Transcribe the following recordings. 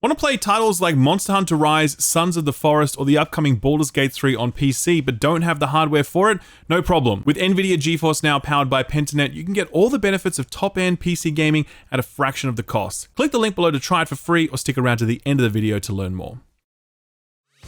Want to play titles like Monster Hunter Rise, Sons of the Forest, or the upcoming Baldur's Gate 3 on PC but don't have the hardware for it? No problem. With NVIDIA GeForce Now powered by Pentanet, you can get all the benefits of top-end PC gaming at a fraction of the cost. Click the link below to try it for free or stick around to the end of the video to learn more.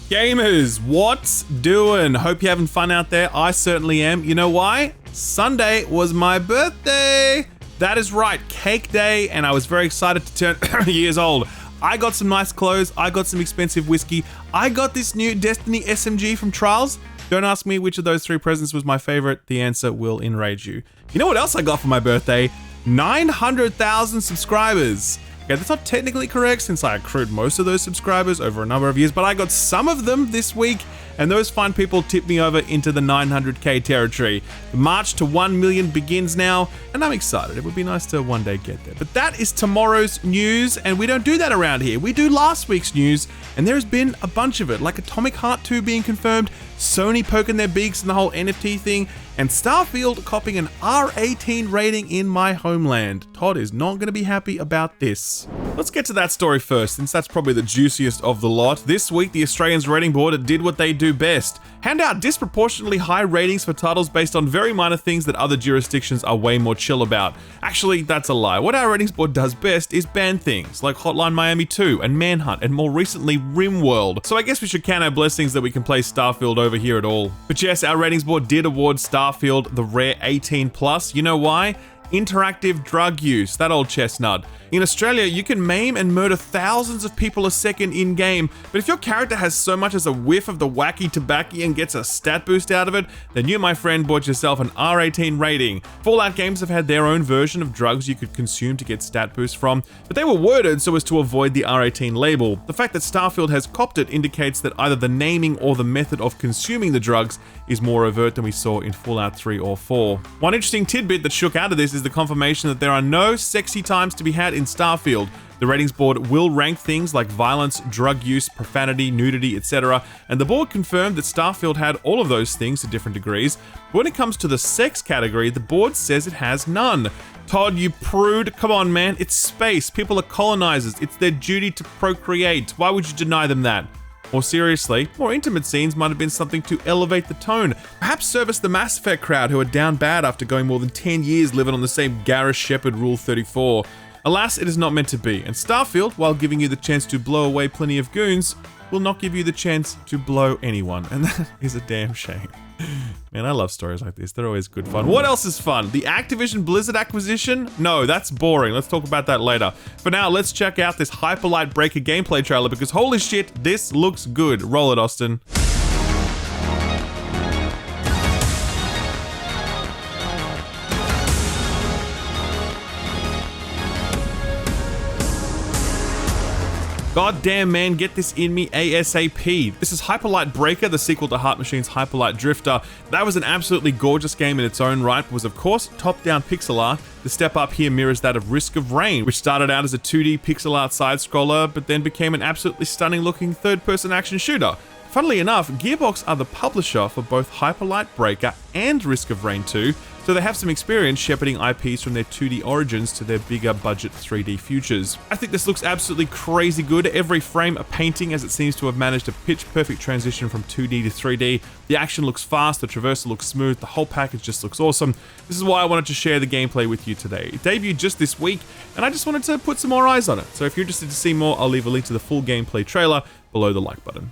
Gamers, what's doing? Hope you're having fun out there. I certainly am. You know why? Sunday was my birthday. That is right, cake day, and I was very excited to turn years old. I got some nice clothes, I got some expensive whiskey, I got this new Destiny SMG from Trials. Don't ask me which of those three presents was my favorite, the answer will enrage you. You know what else I got for my birthday? 900,000 subscribers. Okay, that's not technically correct since I accrued most of those subscribers over a number of years, but I got some of them this week, and those fine people tipped me over into the 900k territory. The march to 1 million begins now, and I'm excited. It would be nice to one day get there. But that is tomorrow's news, and we don't do that around here. We do last week's news, and there's been a bunch of it, like Atomic Heart 2 being confirmed, Sony poking their beaks in the whole NFT thing, and Starfield copying an R18 rating in my homeland. Todd is not going to be happy about this. Let's get to that story first, since that's probably the juiciest of the lot. This week, the Australians rating board did what they do best. Hand out disproportionately high ratings for titles based on very minor things that other jurisdictions are way more chill about. Actually, that's a lie. What our ratings board does best is ban things like Hotline Miami 2 and Manhunt and more recently RimWorld. So I guess we should count our blessings that we can play Starfield over here at all. But yes, our ratings board did award Starfield the rare 18+. You know why? Interactive drug use, that old chestnut. In Australia, you can maim and murder thousands of people a second in-game, but if your character has so much as a whiff of the wacky tobacco and gets a stat boost out of it, then you, my friend, bought yourself an R18 rating. Fallout games have had their own version of drugs you could consume to get stat boosts from, but they were worded so as to avoid the R18 label. The fact that Starfield has copped it indicates that either the naming or the method of consuming the drugs is more overt than we saw in Fallout 3 or 4. One interesting tidbit that shook out of this is the confirmation that there are no sexy times to be had in Starfield. The ratings board will rank things like violence, drug use, profanity, nudity, etc., and the board confirmed that Starfield had all of those things to different degrees. But when it comes to the sex category, the board says it has none. Todd, you prude, come on man, it's space, people are colonizers, it's their duty to procreate. Why would you deny them that? More seriously, more intimate scenes might have been something to elevate the tone. Perhaps service the Mass Effect crowd who are down bad after going more than 10 years living on the same garish Shepard Rule 34. Alas, it is not meant to be, and Starfield, while giving you the chance to blow away plenty of goons, will not give you the chance to blow anyone, and that is a damn shame. Man, I love stories like this. They're always good fun. What else is fun? The Activision Blizzard acquisition? No, that's boring. Let's talk about that later. For now, let's check out this Hyperlight Breaker gameplay trailer because holy shit, this looks good. Roll it, Austin. God damn man, get this in me ASAP. This is Hyperlight Breaker, the sequel to Heart Machine's Hyperlight Drifter. That was an absolutely gorgeous game in its own right, but was of course top-down pixel art. The step up here mirrors that of Risk of Rain, which started out as a 2D pixel art side-scroller, but then became an absolutely stunning-looking third-person action shooter. Funnily enough, Gearbox are the publisher for both Hyperlight Breaker and Risk of Rain 2, so they have some experience shepherding IPs from their 2D origins to their bigger budget 3D futures. I think this looks absolutely crazy good, every frame a painting as it seems to have managed a pitch-perfect transition from 2D to 3D. The action looks fast, the traversal looks smooth, the whole package just looks awesome. This is why I wanted to share the gameplay with you today. It debuted just this week, and I just wanted to put some more eyes on it. So if you're interested to see more, I'll leave a link to the full gameplay trailer below the like button.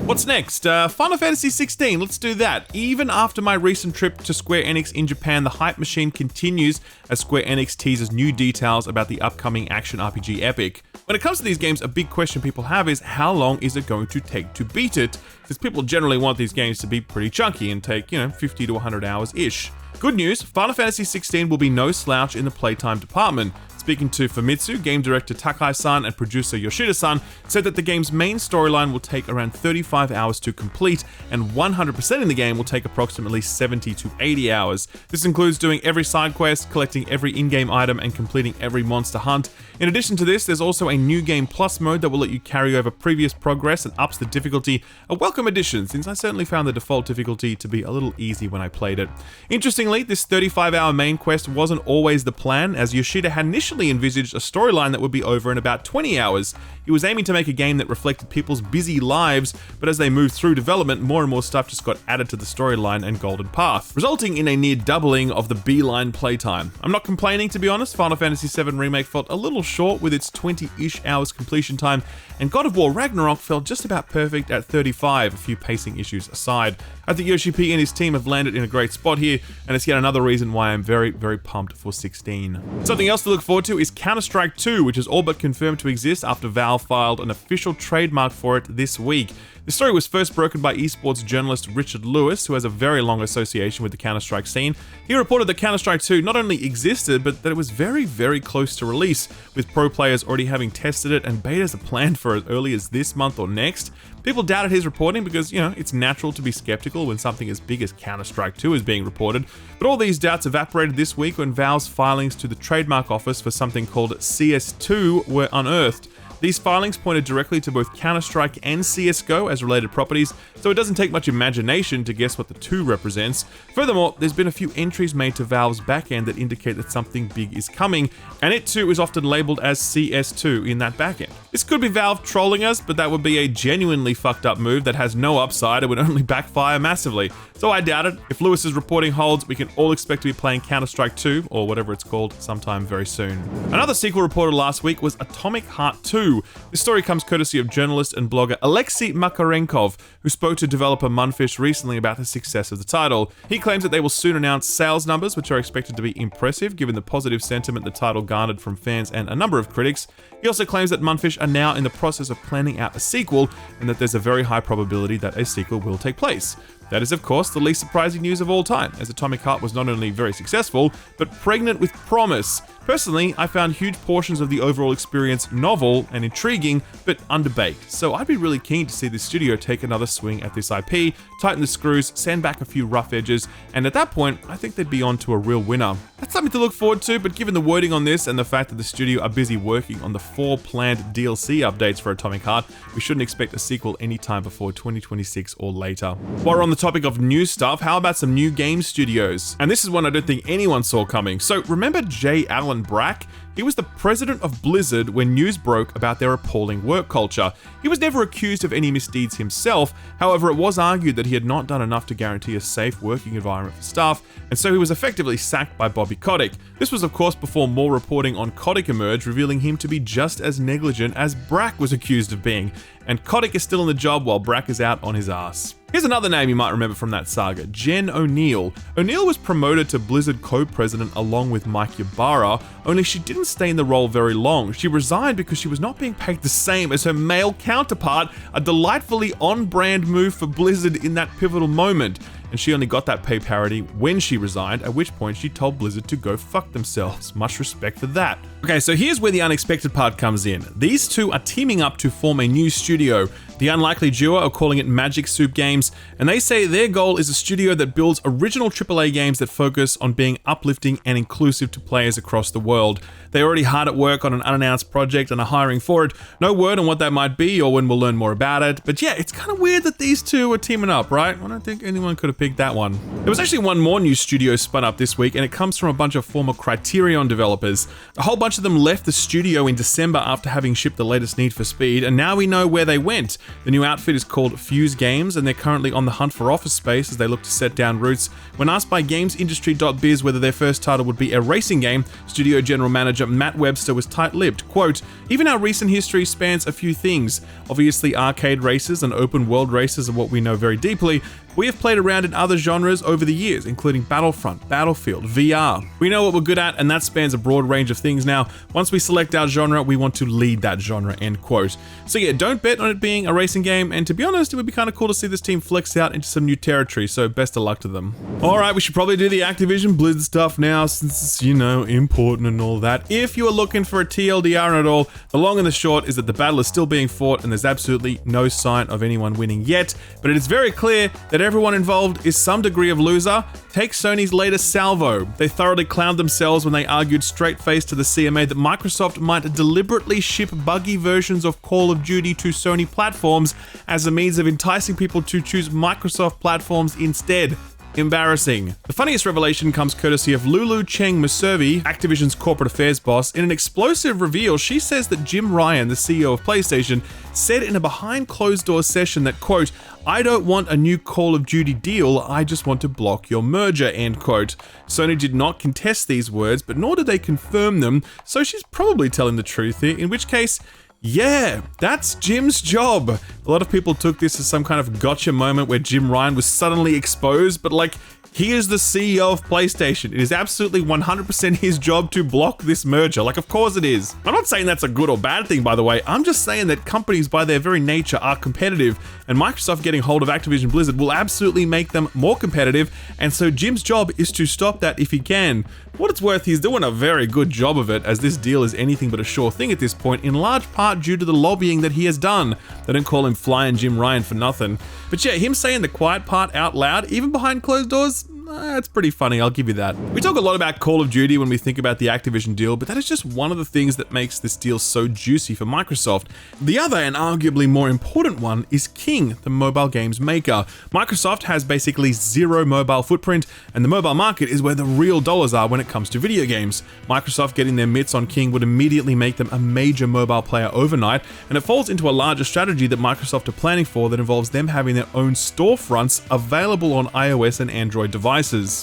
What's next? Final Fantasy 16, let's do that. Even after my recent trip to Square Enix in Japan, the hype machine continues as Square Enix teases new details about the upcoming action RPG epic. When it comes to these games, a big question people have is how long is it going to take to beat it? Since people generally want these games to be pretty chunky and take, 50 to 100 hours-ish. Good news, Final Fantasy 16 will be no slouch in the playtime department. Speaking to Famitsu, game director Takai-san and producer Yoshida-san said that the game's main storyline will take around 35 hours to complete, and 100% in the game will take approximately 70 to 80 hours. This includes doing every side quest, collecting every in-game item, and completing every monster hunt. In addition to this, there's also a new game plus mode that will let you carry over previous progress and ups the difficulty, a welcome addition since I certainly found the default difficulty to be a little easy when I played it. Interestingly, this 35-hour main quest wasn't always the plan, as Yoshida had initially initially envisaged a storyline that would be over in about 20 hours. He was aiming to make a game that reflected people's busy lives, but as they moved through development, more and more stuff just got added to the storyline and Golden Path, resulting in a near doubling of the beeline playtime. I'm not complaining, to be honest. Final Fantasy VII Remake felt a little short with its 20-ish hours completion time, and God of War Ragnarok felt just about perfect at 35, a few pacing issues aside. I think Yoshi P and his team have landed in a great spot here, and it's yet another reason why I'm very, very pumped for 16. Something else to look forward to is Counter-Strike 2, which is all but confirmed to exist after Valve filed an official trademark for it this week. The story was first broken by esports journalist Richard Lewis, who has a very long association with the Counter-Strike scene. He reported that Counter-Strike 2 not only existed, but that it was very, very close to release, with pro players already having tested it and betas are planned for as early as this month or next. People doubted his reporting because, it's natural to be skeptical when something as big as Counter-Strike 2 is being reported, but all these doubts evaporated this week when Valve's filings to the trademark office for something called CS2 were unearthed. These filings pointed directly to both Counter-Strike and CSGO as related properties, so it doesn't take much imagination to guess what the 2 represents. Furthermore, there's been a few entries made to Valve's backend that indicate that something big is coming, and it too is often labeled as CS2 in that backend. This could be Valve trolling us, but that would be a genuinely fucked up move that has no upside and would only backfire massively. So I doubt it. If Lewis's reporting holds, we can all expect to be playing Counter-Strike 2, or whatever it's called, sometime very soon. Another sequel reported last week was Atomic Heart 2. This story comes courtesy of journalist and blogger Alexei Makarenkov, who spoke to developer Mundfish recently about the success of the title. He claims that they will soon announce sales numbers, which are expected to be impressive given the positive sentiment the title garnered from fans and a number of critics. He also claims that Mundfish are now in the process of planning out a sequel, and that there's a very high probability that a sequel will take place. That is, of course, the least surprising news of all time, as Atomic Heart was not only very successful, but pregnant with promise. Personally, I found huge portions of the overall experience novel and intriguing, but underbaked, so I'd be really keen to see the studio take another swing at this IP, tighten the screws, sand back a few rough edges, and at that point, I think they'd be on to a real winner. That's something to look forward to, but given the wording on this and the fact that the studio are busy working on the 4 planned DLC updates for Atomic Heart, we shouldn't expect a sequel anytime before 2026 or later. While we're on the topic of new stuff, how about some new game studios? And this is one I don't think anyone saw coming. So remember J. Allen Brack? He was the president of Blizzard when news broke about their appalling work culture. He was never accused of any misdeeds himself, however it was argued that he had not done enough to guarantee a safe working environment for staff, and so he was effectively sacked by Bobby Kotick. This was of course before more reporting on Kotick emerged, revealing him to be just as negligent as Brack was accused of being, and Kotick is still in the job while Brack is out on his ass. Here's another name you might remember from that saga, Jen O'Neill. O'Neill was promoted to Blizzard co-president along with Mike Ybarra, only she didn't stay in the role very long. She resigned because she was not being paid the same as her male counterpart, a delightfully on-brand move for Blizzard in that pivotal moment. And she only got that pay parity when she resigned, at which point she told Blizzard to go fuck themselves. Much respect for that. Okay, so here's where the unexpected part comes in. These two are teaming up to form a new studio. The unlikely duo are calling it Magic Soup Games, and they say their goal is a studio that builds original AAA games that focus on being uplifting and inclusive to players across the world. They're already hard at work on an unannounced project and are hiring for it. No word on what that might be or when we'll learn more about it, but yeah, it's kind of weird that these two are teaming up, right? I don't think anyone could have picked that one. There was actually one more new studio spun up this week, and it comes from a bunch of former Criterion developers. A whole bunch of them left the studio in December after having shipped the latest Need for Speed, and now we know where they went. The new outfit is called Fuse Games, and they're currently on the hunt for office space as they look to set down roots. When asked by GamesIndustry.biz whether their first title would be a racing game, studio general manager Matt Webster was tight-lipped. Quote, "Even our recent history spans a few things. Obviously, arcade races and open world races are what we know very deeply. We have played around in other genres over the years, including Battlefront, Battlefield, VR. We know what we're good at, and that spans a broad range of things now. Once we select our genre, we want to lead that genre," end quote. So yeah, don't bet on it being a racing game, and to be honest, it would be kind of cool to see this team flex out into some new territory, so best of luck to them. Alright, we should probably do the Activision Blizzard stuff now, since it's, important and all that. If you are looking for a TLDR on it all, the long and the short is that the battle is still being fought, and there's absolutely no sign of anyone winning yet, but it is very clear that everyone involved is some degree of loser. Take Sony's latest salvo. They thoroughly clowned themselves when they argued straight-faced to the CMA that Microsoft might deliberately ship buggy versions of Call of Duty to Sony platforms as a means of enticing people to choose Microsoft platforms instead. Embarrassing. The funniest revelation comes courtesy of Lulu Cheng Muservi, Activision's corporate affairs boss. In an explosive reveal, she says that Jim Ryan, the CEO of PlayStation, said in a behind closed door session that, quote, "I don't want a new Call of Duty deal, I just want to block your merger," end quote. Sony did not contest these words, but nor did they confirm them, so she's probably telling the truth here, in which case, yeah, that's Jim's job. A lot of people took this as some kind of gotcha moment where Jim Ryan was suddenly exposed, but like, he is the CEO of PlayStation. It is absolutely 100% his job to block this merger. Like, of course it is. I'm not saying that's a good or bad thing, by the way. I'm just saying that companies, by their very nature, are competitive, and Microsoft getting hold of Activision Blizzard will absolutely make them more competitive, and so Jim's job is to stop that if he can. For what it's worth, he's doing a very good job of it, as this deal is anything but a sure thing at this point, in large part due to the lobbying that he has done. They don't call him Flying Jim Ryan for nothing. But yeah, him saying the quiet part out loud, even behind closed doors, it's pretty funny, I'll give you that. We talk a lot about Call of Duty when we think about the Activision deal, but that is just one of the things that makes this deal so juicy for Microsoft. The other, and arguably more important one, is King, the mobile games maker. Microsoft has basically zero mobile footprint, and the mobile market is where the real dollars are when it comes to video games. Microsoft getting their mitts on King would immediately make them a major mobile player overnight, and it falls into a larger strategy that Microsoft are planning for that involves them having their own storefronts available on iOS and Android devices.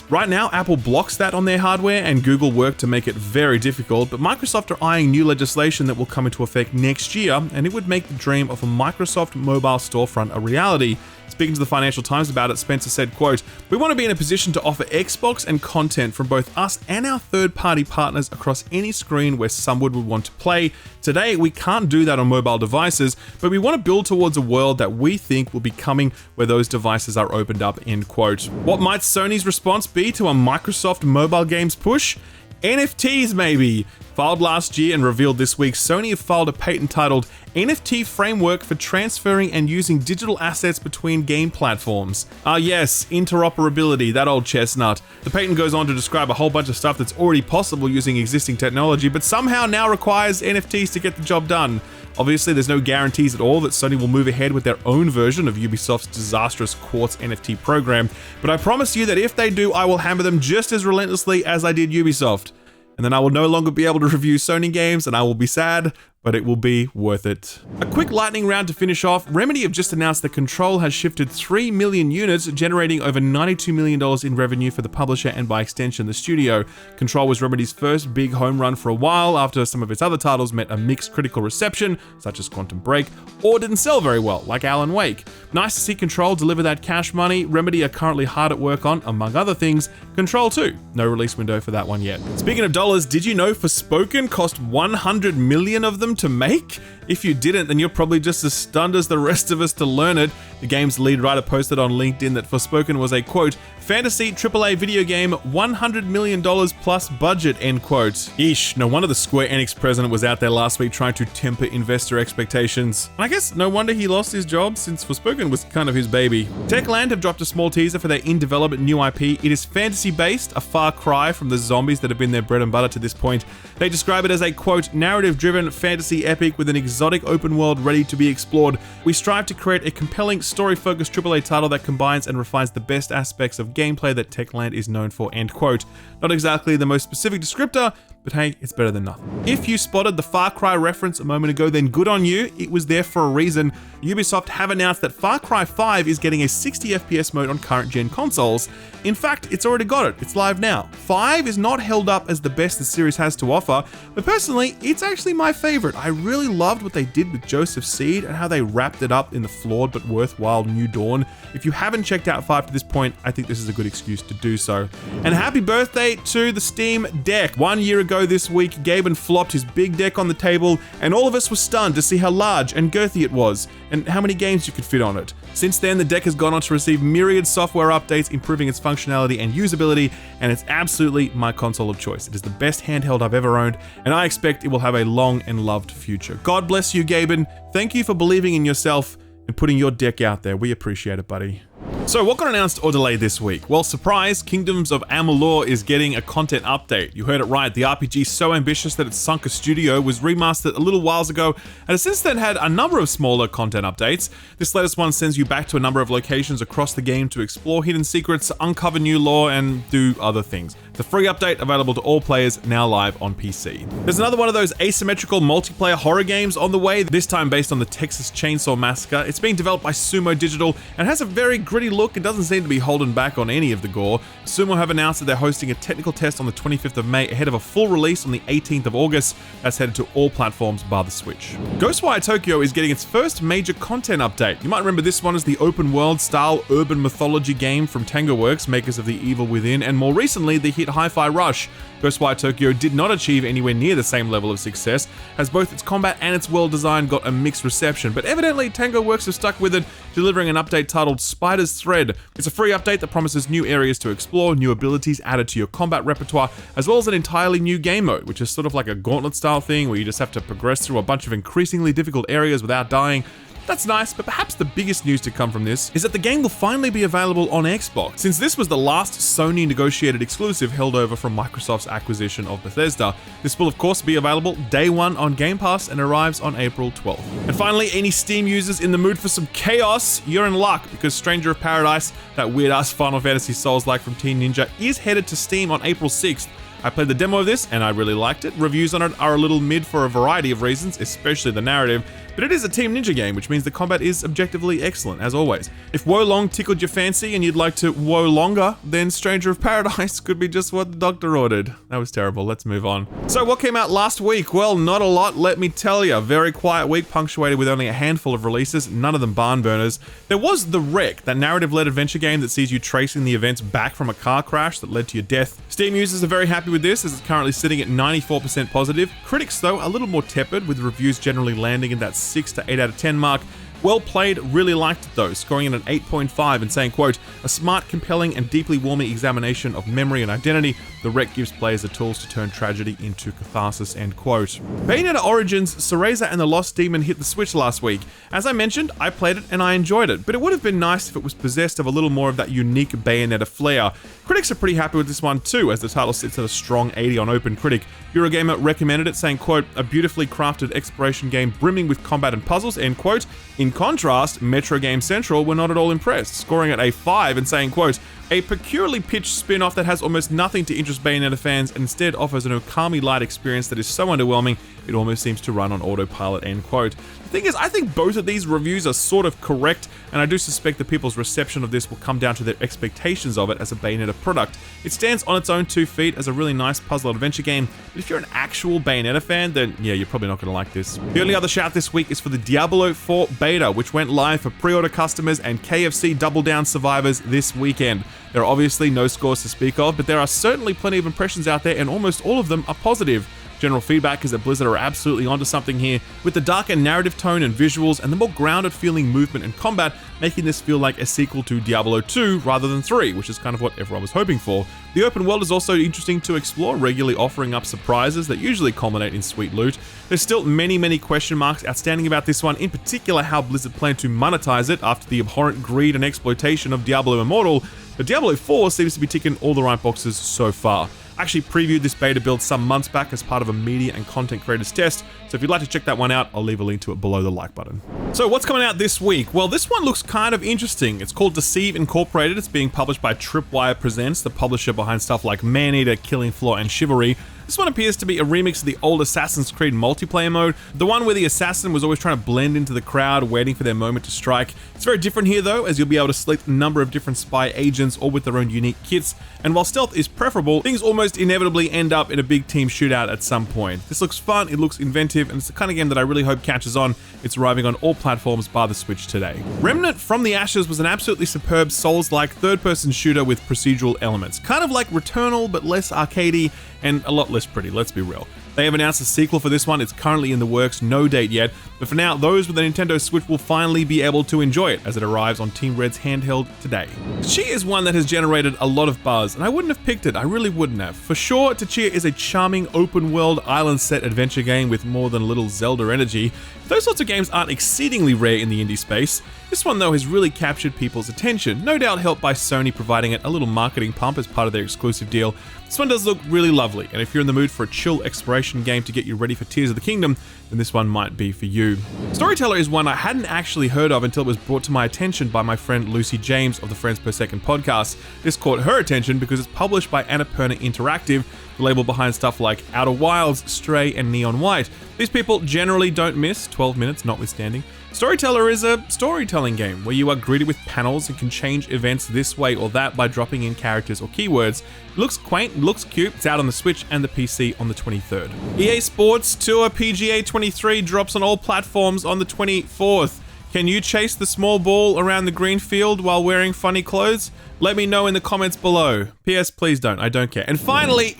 Right now, Apple blocks that on their hardware, and Google work to make it very difficult, but Microsoft are eyeing new legislation that will come into effect next year, and it would make the dream of a Microsoft mobile storefront a reality. Speaking to the Financial Times about it, Spencer said, quote, "We want to be in a position to offer Xbox and content from both us and our third-party partners across any screen where someone would want to play. Today, we can't do that on mobile devices, but we want to build towards a world that we think will be coming where those devices are opened up," end quote. What might Sony's response be to a Microsoft mobile games push? NFTs, maybe. Filed last year and revealed this week, Sony have filed a patent titled NFT Framework for Transferring and Using Digital Assets Between Game Platforms. Ah yes, interoperability, that old chestnut. The patent goes on to describe a whole bunch of stuff that's already possible using existing technology, but somehow now requires NFTs to get the job done. Obviously, there's no guarantees at all that Sony will move ahead with their own version of Ubisoft's disastrous Quartz NFT program, but I promise you that if they do, I will hammer them just as relentlessly as I did Ubisoft. And then I will no longer be able to review Sony games, and I will be sad, but it will be worth it. A quick lightning round to finish off. Remedy have just announced that Control has shifted 3 million units, generating over $92 million in revenue for the publisher and by extension the studio. Control was Remedy's first big home run for a while after some of its other titles met a mixed critical reception, such as Quantum Break, or didn't sell very well, like Alan Wake. Nice to see Control deliver that cash money. Remedy are currently hard at work on, among other things, Control 2. No release window for that one yet. Speaking of dollars, did you know Forspoken cost 100 million of them to make? If you didn't, then you're probably just as stunned as the rest of us to learn it. The game's lead writer posted on LinkedIn that Forspoken was a, quote, fantasy AAA video game, $100 million plus budget, end quote. Eesh, no wonder the Square Enix president was out there last week trying to temper investor expectations. And I guess no wonder he lost his job, since Forspoken was kind of his baby. Techland have dropped a small teaser for their in-development new IP. It is fantasy-based, a far cry from the zombies that have been their bread and butter to this point. They describe it as a, quote, narrative-driven fantasy epic with an exotic open world ready to be explored. We strive to create a compelling, story-focused AAA title that combines and refines the best aspects of gameplay that Techland is known for, end quote. Not exactly the most specific descriptor, but hey, it's better than nothing. If you spotted the Far Cry reference a moment ago, then good on you. It was there for a reason. Ubisoft have announced that Far Cry 5 is getting a 60 FPS mode on current gen consoles. In fact, it's already got it. It's live now. 5 is not held up as the best the series has to offer, but personally, it's actually my favorite. I really loved what they did with Joseph Seed and how they wrapped it up in the flawed but worthwhile New Dawn. If you haven't checked out 5 to this point, I think this is a good excuse to do so. And happy birthday to the Steam Deck. 1 year ago this week, Gaben flopped his big deck on the table, and all of us were stunned to see how large and girthy it was, and how many games you could fit on it. Since then, the deck has gone on to receive myriad software updates, improving its functionality and usability, and it's absolutely my console of choice. It is the best handheld I've ever owned, and I expect it will have a long and loved future. God bless you, Gaben. Thank you for believing in yourself and putting your deck out there. We appreciate it, buddy. So what got announced or delayed this week? Well, surprise, Kingdoms of Amalur is getting a content update. You heard it right, the RPG so ambitious that it sunk a studio was remastered a little whiles ago and has since then had a number of smaller content updates. This latest one sends you back to a number of locations across the game to explore hidden secrets, uncover new lore, and do other things. The free update available to all players, now live on PC. There's another one of those asymmetrical multiplayer horror games on the way, this time based on the Texas Chainsaw Massacre. It's being developed by Sumo Digital and has a very gritty look and doesn't seem to be holding back on any of the gore. Sumo have announced that they're hosting a technical test on the 25th of May ahead of a full release on the 18th of August that's headed to all platforms bar the Switch. Ghostwire Tokyo is getting its first major content update. You might remember this one as the open world style urban mythology game from TangoWorks, makers of The Evil Within, and more recently the hit Hi-Fi Rush. Ghostwire Tokyo did not achieve anywhere near the same level of success, as both its combat and its world design got a mixed reception, but evidently TangoWorks have stuck with it, delivering an update titled Spider's Thread. It's a free update that promises new areas to explore, new abilities added to your combat repertoire, as well as an entirely new game mode, which is sort of like a gauntlet style thing where you just have to progress through a bunch of increasingly difficult areas without dying. That's nice, but perhaps the biggest news to come from this is that the game will finally be available on Xbox. Since this was the last Sony negotiated exclusive held over from Microsoft's acquisition of Bethesda, this will of course be available day one on Game Pass and arrives on April 12th. And finally, any Steam users in the mood for some chaos, you're in luck, because Stranger of Paradise, that weird-ass Final Fantasy Souls-like from Team Ninja, is headed to Steam on April 6th. I played the demo of this and I really liked it. Reviews on it are a little mid for a variety of reasons, especially the narrative, but it is a Team Ninja game, which means the combat is objectively excellent, as always. If Wo Long tickled your fancy and you'd like to Wo Longer, then Stranger of Paradise could be just what the doctor ordered. That was terrible, let's move on. So what came out last week? Well, not a lot, let me tell you. Very quiet week, punctuated with only a handful of releases, none of them barn burners. There was The Wreck, that narrative-led adventure game that sees you tracing the events back from a car crash that led to your death. Steam users are very happy with this, as it's currently sitting at 94% positive. Critics, though, a little more tepid, with reviews generally landing in that 6 to 8 out of 10 mark. Well played, really liked it though, scoring it an 8.5 and saying, quote, a smart, compelling, and deeply warming examination of memory and identity. The Wreck gives players the tools to turn tragedy into catharsis, end quote. Bayonetta Origins, Cereza and the Lost Demon hit the Switch last week. As I mentioned, I played it and I enjoyed it, but it would have been nice if it was possessed of a little more of that unique Bayonetta flair. Critics are pretty happy with this one too, as the title sits at a strong 80 on OpenCritic. Eurogamer recommended it, saying, quote, a beautifully crafted exploration game brimming with combat and puzzles, end quote. In contrast, Metro Game Central were not at all impressed, scoring it a 5 and saying, quote, a peculiarly pitched spin-off that has almost nothing to interest Bayonetta fans and instead offers an Okami-light experience that is so underwhelming it almost seems to run on autopilot, end quote. The thing is, I think both of these reviews are sort of correct, and I do suspect that people's reception of this will come down to their expectations of it as a Bayonetta product. It stands on its own 2 feet as a really nice puzzle adventure game, but if you're an actual Bayonetta fan, then yeah, you're probably not going to like this. The only other shout this week is for the Diablo 4 beta, which went live for pre-order customers and KFC Double Down survivors this weekend. There are obviously no scores to speak of, but there are certainly plenty of impressions out there, and almost all of them are positive. General feedback is that Blizzard are absolutely onto something here, with the darker narrative tone and visuals and the more grounded feeling movement and combat, making this feel like a sequel to Diablo 2 rather than 3, which is kind of what everyone was hoping for. The open world is also interesting to explore, regularly offering up surprises that usually culminate in sweet loot. There's still many question marks outstanding about this one, in particular how Blizzard plan to monetize it after the abhorrent greed and exploitation of Diablo Immortal, but Diablo 4 seems to be ticking all the right boxes so far. I actually previewed this beta build some months back as part of a media and content creators test, so if you'd like to check that one out, I'll leave a link to it below the like button. So what's coming out this week? Well, this one looks kind of interesting. It's called Deceive Incorporated. It's being published by Tripwire Presents, the publisher behind stuff like Maneater, Killing Floor, and Chivalry. This one appears to be a remix of the old Assassin's Creed multiplayer mode, the one where the assassin was always trying to blend into the crowd, waiting for their moment to strike. It's very different here though, as you'll be able to select a number of different spy agents, all with their own unique kits, and while stealth is preferable, things almost inevitably end up in a big team shootout at some point. This looks fun, it looks inventive, and it's the kind of game that I really hope catches on. It's arriving on all platforms bar the Switch today. Remnant from the Ashes was an absolutely superb Souls-like third-person shooter with procedural elements, kind of like Returnal but less arcadey and a lot less pretty, let's be real. They have announced a sequel for this one. It's currently in the works, no date yet, But for now, those with a Nintendo Switch will finally be able to enjoy it as it arrives on Team Red's handheld today. Tchia is one that has generated a lot of buzz, and I wouldn't have picked it, I really wouldn't have. For sure, Tchia is a charming open-world island-set adventure game with more than a little Zelda energy. Those sorts of games aren't exceedingly rare in the indie space. This one though has really captured people's attention, no doubt helped by Sony providing it a little marketing pump as part of their exclusive deal. This one does look really lovely, and if you're in the mood for a chill exploration game to get you ready for Tears of the Kingdom, then this one might be for you. Storyteller is one I hadn't actually heard of until it was brought to my attention by my friend Lucy James of the Friends Per Second podcast. This caught her attention because it's published by Annapurna Interactive, the label behind stuff like Outer Wilds, Stray, and Neon White. These people generally don't miss, 12 minutes notwithstanding. Storyteller is a storytelling game where you are greeted with panels and can change events this way or that by dropping in characters or keywords. It looks quaint, looks cute. It's out on the Switch and the PC on the 23rd. EA Sports Tour PGA 23 drops on all platforms on the 24th. Can you chase the small ball around the green field while wearing funny clothes? Let me know in the comments below. P.S. Please don't, I don't care. And finally,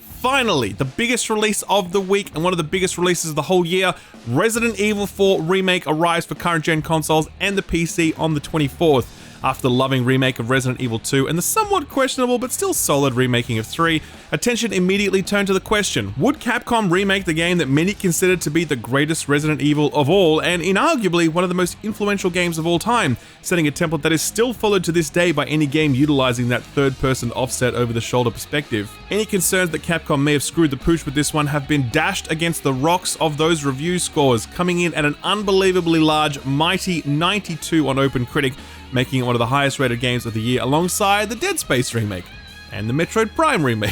the biggest release of the week and one of the biggest releases of the whole year, Resident Evil 4 Remake arrives for current gen consoles and the PC on the 24th. After the loving remake of Resident Evil 2 and the somewhat questionable but still solid remaking of 3, attention immediately turned to the question, would Capcom remake the game that many consider to be the greatest Resident Evil of all and inarguably one of the most influential games of all time, setting a template that is still followed to this day by any game utilizing that third-person offset over-the-shoulder perspective? Any concerns that Capcom may have screwed the pooch with this one have been dashed against the rocks of those review scores, coming in at an unbelievably large, mighty 92 on OpenCritic, making it one of the highest rated games of the year alongside the Dead Space remake and the Metroid Prime remake.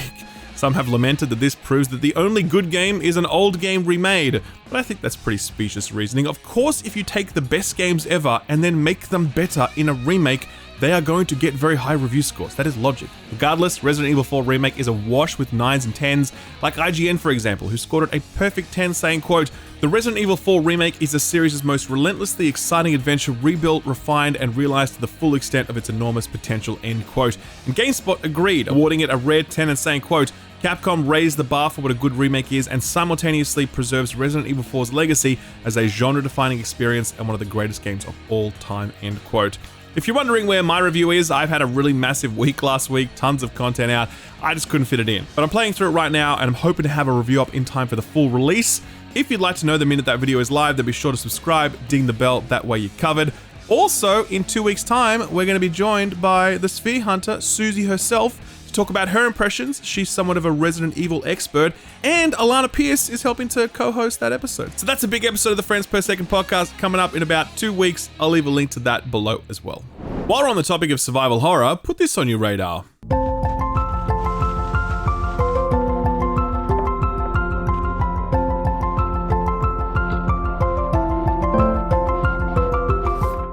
Some have lamented that this proves that the only good game is an old game remade, but I think that's pretty specious reasoning. Of course, if you take the best games ever and then make them better in a remake, they are going to get very high review scores. That is logic. Regardless, Resident Evil 4 Remake is a wash with 9s and 10s, like IGN for example, who scored it a perfect 10 saying, quote, "The Resident Evil 4 Remake is the series' most relentlessly exciting adventure, rebuilt, refined, and realized to the full extent of its enormous potential," end quote. And GameSpot agreed, awarding it a rare 10 and saying, quote, "Capcom raised the bar for what a good remake is and simultaneously preserves Resident Evil 4's legacy as a genre-defining experience and one of the greatest games of all time," end quote. If you're wondering where my review is, I've had a really massive week last week, tons of content out, I just couldn't fit it in. But I'm playing through it right now and I'm hoping to have a review up in time for the full release. If you'd like to know the minute that video is live, then be sure to subscribe, ding the bell, that way you're covered. Also, in 2 weeks' time, we're going to be joined by the Sphere Hunter, Susie herself, to talk about her impressions. She's somewhat of a Resident Evil expert, and Alana Pierce is helping to co-host that episode. So that's a big episode of the Friends Per Second podcast coming up in about 2 weeks. I'll leave a link to that below as well. While we're on the topic of survival horror, put this on your radar.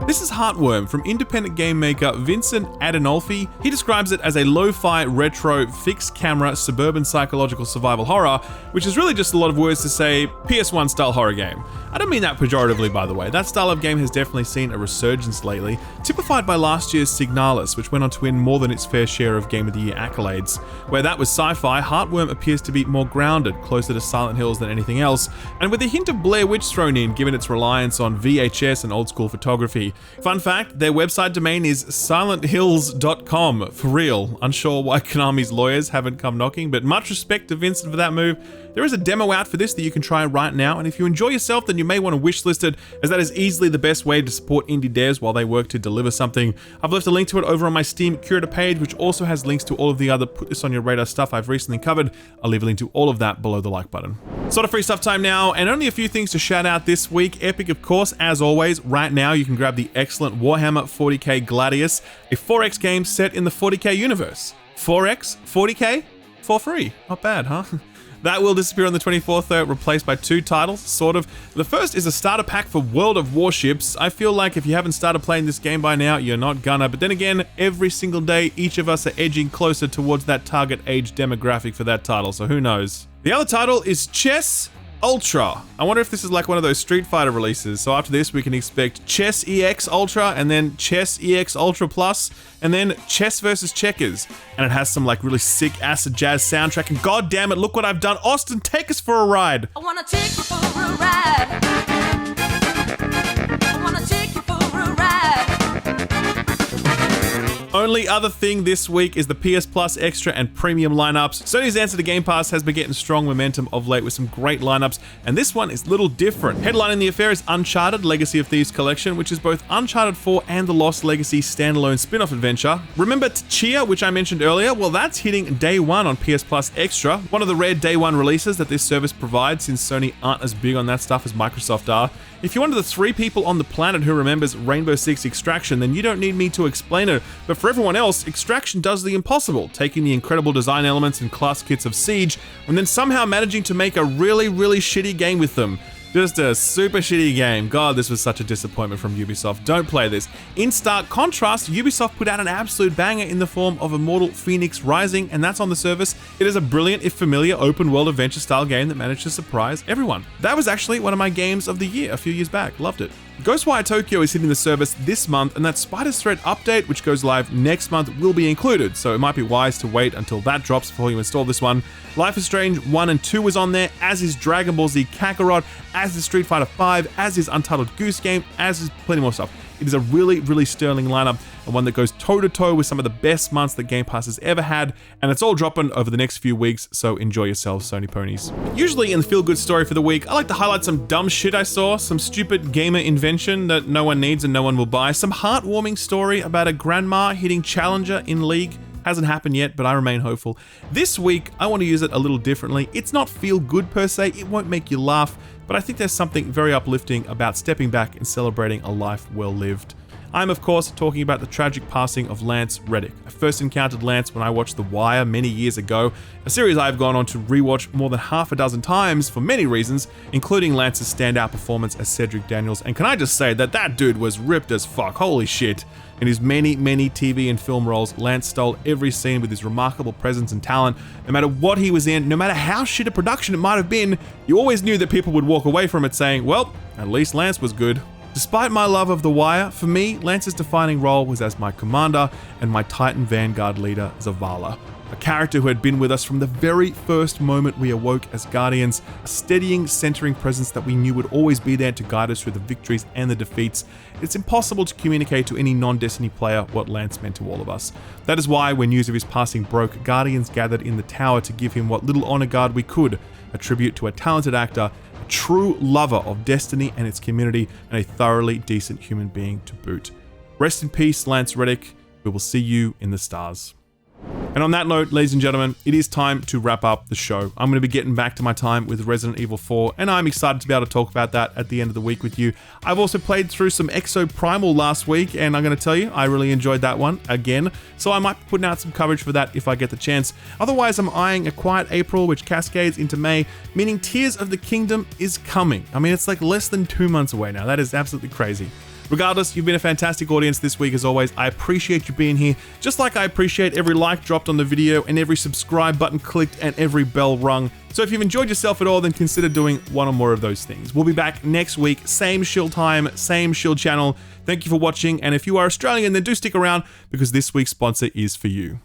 This is Heartworm from independent game maker Vincent Adinolfi. He describes it as a lo-fi, retro, fixed camera, suburban psychological survival horror, which is really just a lot of words to say PS1 style horror game. I don't mean that pejoratively, by the way. That style of game has definitely seen a resurgence lately, typified by last year's Signalis, which went on to win more than its fair share of Game of the Year accolades. Where that was sci-fi, Heartworm appears to be more grounded, closer to Silent Hills than anything else, and with a hint of Blair Witch thrown in, given its reliance on VHS and old-school photography. Fun fact, their website domain is silenthills.com. For real. Unsure why Konami's lawyers haven't come knocking, but much respect to Vincent for that move. There is a demo out for this that you can try right now, and if you enjoy yourself, then you may want to wishlist it, as that is easily the best way to support indie devs while they work to deliver something. I've left a link to it over on my Steam Curator page, which also has links to all of the other put this on your radar stuff I've recently covered. I'll leave a link to all of that below the like button. Sort of free stuff time now, and only a few things to shout out this week. Epic, of course, as always. Right now, you can grab the excellent Warhammer 40k Gladius, a 4X game set in the 40k universe. 4X, 40k, for free. Not bad, huh? That will disappear on the 24th, though, replaced by 2 titles, sort of. The first is a starter pack for World of Warships. I feel like if you haven't started playing this game by now, you're not gonna. But then again, every single day, each of us are edging closer towards that target age demographic for that title, so who knows. The other title is Chess Ultra. I wonder if this is like one of those Street Fighter releases. So after this, we can expect Chess EX Ultra, and then Chess EX Ultra Plus, and then Chess vs. Checkers. And it has some like really sick acid jazz soundtrack. And god damn it, look what I've done. Austin, take us for a ride. I wanna take you for a ride. Only other thing this week is the PS Plus Extra and Premium lineups. Sony's answer to Game Pass has been getting strong momentum of late with some great lineups, and this one is a little different. Headlining the affair is Uncharted Legacy of Thieves Collection, which is both Uncharted 4 and the Lost Legacy standalone spin-off adventure. Remember Tchia, which I mentioned earlier? Well, that's hitting day one on PS Plus Extra, one of the rare day one releases that this service provides since Sony aren't as big on that stuff as Microsoft are. If you're one of the 3 people on the planet who remembers Rainbow Six Extraction, then you don't need me to explain it, but for everyone else, Extraction does the impossible, taking the incredible design elements and class kits of Siege, and then somehow managing to make a really shitty game with them. Just a super shitty game. God, this was such a disappointment from Ubisoft. Don't play this. In stark contrast, Ubisoft put out an absolute banger in the form of Immortal Phoenix Rising, and that's on the service. It is a brilliant, if familiar, open-world adventure-style game that managed to surprise everyone. That was actually one of my games of the year a few years back. Loved it. Ghostwire Tokyo is hitting the service this month, and that Spider's Thread update, which goes live next month, will be included, so it might be wise to wait until that drops before you install this one. Life is Strange 1 and 2 is on there, as is Dragon Ball Z Kakarot, as is Street Fighter 5, as is Untitled Goose Game, as is plenty more stuff. It is a really sterling lineup, and one that goes toe-to-toe with some of the best months that Game Pass has ever had, and it's all dropping over the next few weeks, so enjoy yourselves, Sony ponies. Usually in the feel-good story for the week, I like to highlight some dumb shit I saw, some stupid gamer invention that no one needs and no one will buy, some heartwarming story about a grandma hitting Challenger in League. Hasn't happened yet, but I remain hopeful. This week, I want to use it a little differently. It's not feel-good per se, it won't make you laugh, but I think there's something very uplifting about stepping back and celebrating a life well lived. I'm of course talking about the tragic passing of Lance Reddick. I first encountered Lance when I watched The Wire many years ago, a series I've gone on to rewatch more than half a dozen times for many reasons, including Lance's standout performance as Cedric Daniels, and can I just say that that dude was ripped as fuck, holy shit. In his many TV and film roles, Lance stole every scene with his remarkable presence and talent. No matter what he was in, no matter how shit a production it might have been, you always knew that people would walk away from it saying, well, at least Lance was good. Despite my love of The Wire, for me, Lance's defining role was as my commander and my Titan Vanguard leader, Zavala. A character who had been with us from the very first moment we awoke as Guardians, a steadying, centering presence that we knew would always be there to guide us through the victories and the defeats. It's impossible to communicate to any non-Destiny player what Lance meant to all of us. That is why, when news of his passing broke, Guardians gathered in the tower to give him what little honor guard we could, a tribute to a talented actor, a true lover of Destiny and its community, and a thoroughly decent human being to boot. Rest in peace, Lance Reddick. We will see you in the stars. And on that note, ladies and gentlemen, it is time to wrap up the show. I'm going to be getting back to my time with Resident Evil 4, and I'm excited to be able to talk about that at the end of the week with you. I've also played through some Exo Primal last week, and I'm going to tell you, I really enjoyed that one again, so I might be putting out some coverage for that if I get the chance. Otherwise, I'm eyeing A Quiet April, which cascades into May, meaning Tears of the Kingdom is coming. I mean, it's like less than 2 months away now. That is absolutely crazy. Regardless, you've been a fantastic audience this week as always. I appreciate you being here, just like I appreciate every like dropped on the video and every subscribe button clicked and every bell rung. So if you've enjoyed yourself at all, then consider doing one or more of those things. We'll be back next week, same shill time, same shill channel. Thank you for watching, and if you are Australian, then do stick around because this week's sponsor is for you.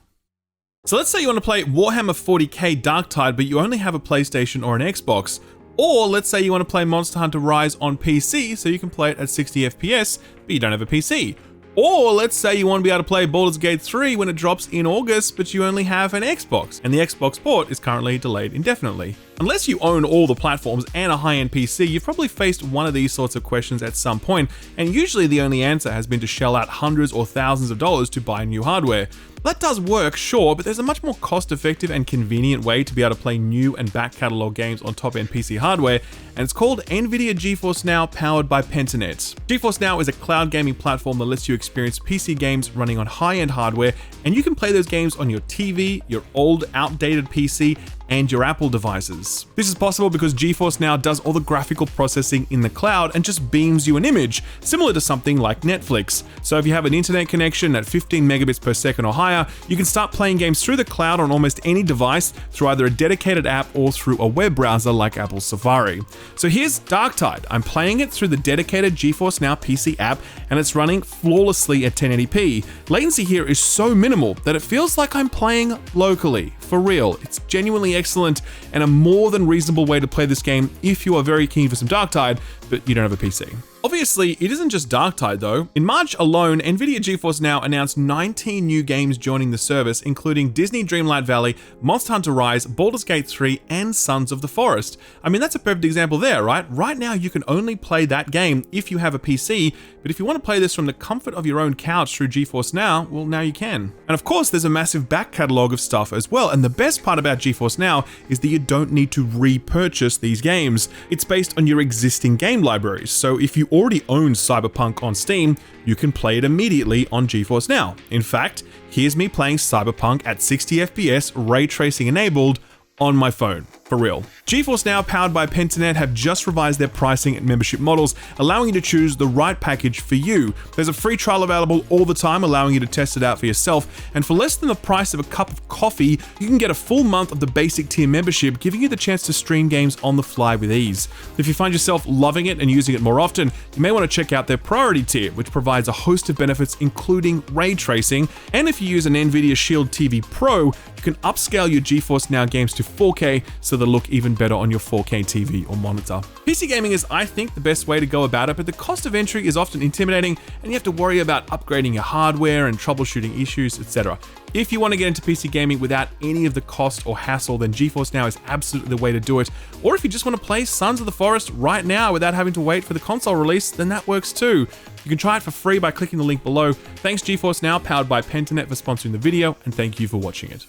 So let's say you want to play Warhammer 40k Darktide, but you only have a PlayStation or an Xbox. Or let's say you want to play Monster Hunter Rise on PC so you can play it at 60 FPS, but you don't have a PC. Or let's say you want to be able to play Baldur's Gate 3 when it drops in August, but you only have an Xbox, and the Xbox port is currently delayed indefinitely. Unless you own all the platforms and a high-end PC, you've probably faced one of these sorts of questions at some point, and usually the only answer has been to shell out hundreds or thousands of dollars to buy new hardware. That does work, sure, but there's a much more cost-effective and convenient way to be able to play new and back-catalog games on top-end PC hardware, and it's called NVIDIA GeForce Now, powered by Pentanet. GeForce Now is a cloud gaming platform that lets you experience PC games running on high-end hardware, and you can play those games on your TV, your old, outdated PC, and your Apple devices. This is possible because GeForce Now does all the graphical processing in the cloud and just beams you an image, similar to something like Netflix. So if you have an internet connection at 15 megabits per second or higher, you can start playing games through the cloud on almost any device through either a dedicated app or through a web browser like Apple's Safari. So here's Darktide. I'm playing it through the dedicated GeForce Now PC app, and it's running flawlessly at 1080p. Latency here is so minimal that it feels like I'm playing locally. For real, it's genuinely excellent and a more than reasonable way to play this game if you are very keen for some Darktide, but you don't have a PC. Obviously, it isn't just Darktide though. In March alone, Nvidia GeForce Now announced 19 new games joining the service, including Disney Dreamlight Valley, Monster Hunter Rise, Baldur's Gate 3, and Sons of the Forest. I mean, that's a perfect example there, right? Right now, you can only play that game if you have a PC, but if you want to play this from the comfort of your own couch through GeForce Now, well, now you can. And of course, there's a massive back catalog of stuff as well, and the best part about GeForce Now is that you don't need to repurchase these games. It's based on your existing game libraries, so if you already own Cyberpunk on Steam, you can play it immediately on GeForce Now. In fact, here's me playing Cyberpunk at 60 FPS, ray tracing enabled, on my phone, for real. GeForce Now, powered by Pentanet, have just revised their pricing and membership models, allowing you to choose the right package for you. There's a free trial available all the time, allowing you to test it out for yourself, and for less than the price of a cup of coffee, you can get a full month of the basic tier membership, giving you the chance to stream games on the fly with ease. If you find yourself loving it and using it more often, you may want to check out their priority tier, which provides a host of benefits including ray tracing, and if you use an Nvidia Shield TV Pro, you can upscale your GeForce Now games to 4K so they'll look even better on your 4K TV or monitor. PC gaming is, I think, the best way to go about it, but the cost of entry is often intimidating and you have to worry about upgrading your hardware and troubleshooting issues, etc. If you want to get into PC gaming without any of the cost or hassle, then GeForce Now is absolutely the way to do it. Or if you just want to play Sons of the Forest right now without having to wait for the console release, then that works too. You can try it for free by clicking the link below. Thanks GeForce Now, powered by Pentanet, for sponsoring the video, and thank you for watching it.